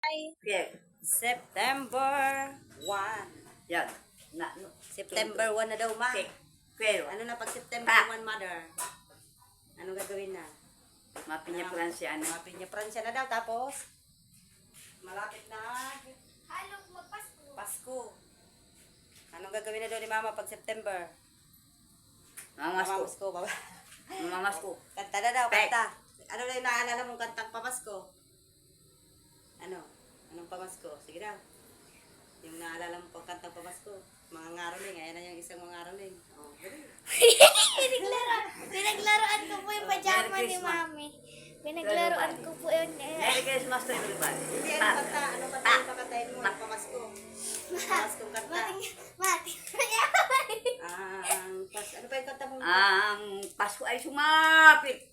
Okay. September 1. Yan. Na, no. September 1 na daw, ma. Okay. Okay. Ano na pag September 1, mother? Anong gagawin na? Mapinya Francia na. Mapinya Francia na daw. Tapos, malapit na Halong magpasko. Pasko. Anong gagawin na daw ni mama pag September? Mamasko. Mamasko, baba. Mamasko. Kanta na daw, Pek. kanta. Ano na yung naalala mong kantang pamasko? Ano? Anong pamasko? Sige daw. Yung naalala mo pang kantang pamasko. Mga ngaroling. Ayan na yung isang mga ngaroling. Oh, dali. Pinaglaruan ko po yung pajama Merry ni Christmas. Mami. Pinaglaruan ko po yun. Merry Christmas to everybody. Hindi, ano kanta? Ano kanta yung pakantayin mo? Yung pamasko. Pamaskong kanta. Mati. Ano pa yung kanta mo? Ang Pasko ay sumapit.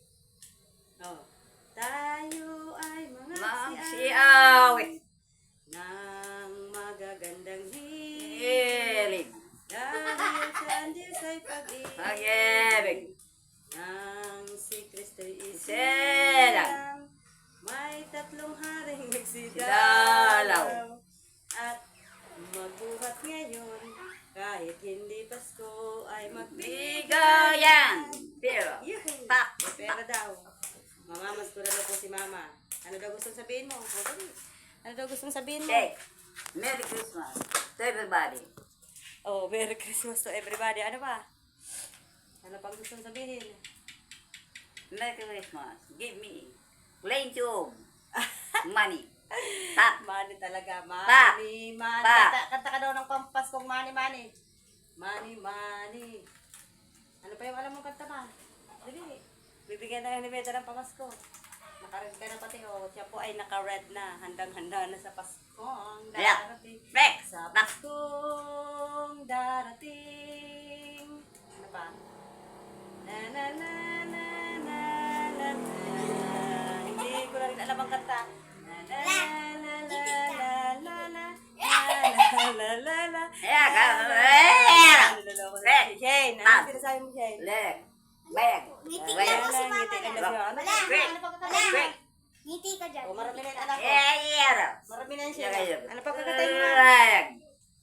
Oh. Tayo ay mga Magsiawit. ng magagandang hilig. Hilig. Dahil sa Diyos ay pag-ibig. Pag-ibig. Nang si Kristo'y Isilang. may tatlong haring Nagsidalaw. nagsidalaw. At magbuhat ngayon, kahit hindi Pasko ay Bigayan. Pero. Yuhu! Pak. Pera daw. Mamamas ko na daw po si mama. Ano daw gustong sabihin mo? Ano daw gustong sabihin mo? Okay. Merry Christmas to everybody. Oh, Merry Christmas to everybody. Ano ba? Ano pang gustong sabihin? Merry Christmas. Give me plenty of money. Pa. Money talaga. Pa. Money, money. Pa. Kanta ka daw ng pampaskong money, money. Money, money. Ano pa yung alam mong kanta ba? Dali. Bibigyan na yung libeta ng pamasko. Naka-red ka na pati. Oh, siya po ay naka-red na. Handang-handa na sa Paskong Yeah. darating. Rex. Sa Paskong darating. Ano pa? Na na na na na na na. Hindi ko na rin alam ang kanta. Na na na na na na na la la la. Yeah, Niloloko na si Shane. Ano Pam. sinasabi mo, Shane? Leg. Bag. Ngiti Bag. lang po si Mama. Ngiti ka na na. siya. Ano Wala. pa? Ano pa kakatayin mo? Quick. Ngiti ka dyan. Oh, marami na yung anak ko. Yeah. Marami na yung Yeah, Shane. yeah. Ano pa kakatayin mo? Bayag.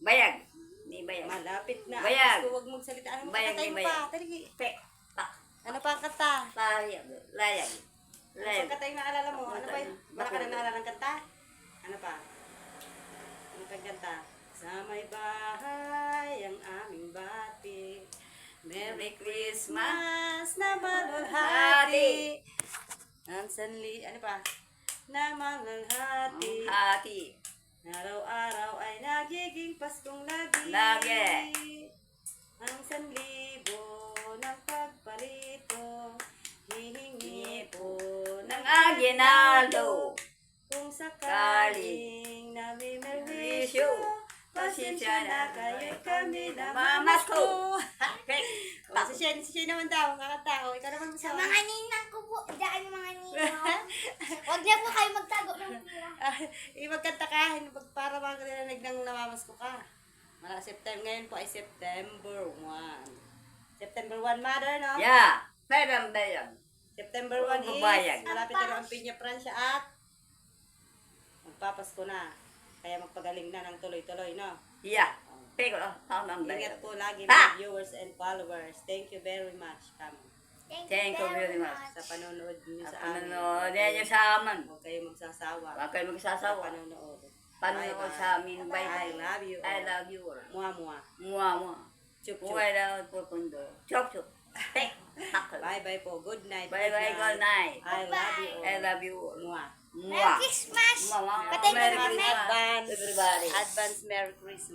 Bayag. Di bayag. Malapit na. Bayag. Gusto, huwag mong salita. Ano Bayag, kakatayin mo bayag. pa? Tali. Pe. Pa. Ano pa ang kanta? Layag. Layag. Ano Layag. pa kanta yung naalala mo? Ano pa yung? Wala ka na naalala ng kanta? Ano pa? Ano pa yung kanta? Sa may bahay ang aming bati. Merry Christmas na malulhati. Ang sanli, ano pa? Na malulhati. Hati. Araw-araw ay nagiging Paskong lagi. Lagi. Ang sanlibo ng pagparito. Hihingi po Ng aginaldo. kung sakaling namimerwisyo, pasensya na kayo kami na mamasko. O, si Shane naman daw, kakanta. O, ikaw naman Sa sa mga ninang ko po. Daan yung mga ninang. Huwag niya po kayo magtago ng pira. Magkanta ka, para makakarinig ng namamasko ka. September, ngayon po ay September 1. September 1, mother, no? Yeah. Pwedang bayag. September 1 is, Babayag. malapit na ang Piña Francia at magpapasko na. Kaya magpagaling na ng tuloy-tuloy, no? Yeah. Pero, hanggang Ingat bayag. po lagi Ha! mga viewers and followers. Thank you very much, Kamo, Thank you very much. sa panonood niyo sa amin. Panonood niyo sa amin. Huwag kayo magsasawa. Huwag kayo Sa magsasawa. panonood. Panonood Bye-bye. sa amin. Bye I bye. love you. I love you all. Mua-mua. Mua mua. Chup chup. Buhay daw po pundo. Chop chop. Tek. Takal. Bye-bye po. Good night. Bye bye. Good night. I love you all. I love you all. Mua. Mua. Merry Christmas! Mua. Patay mo Merry naman, Christmas. Advance. Everybody. Advance Merry Christmas.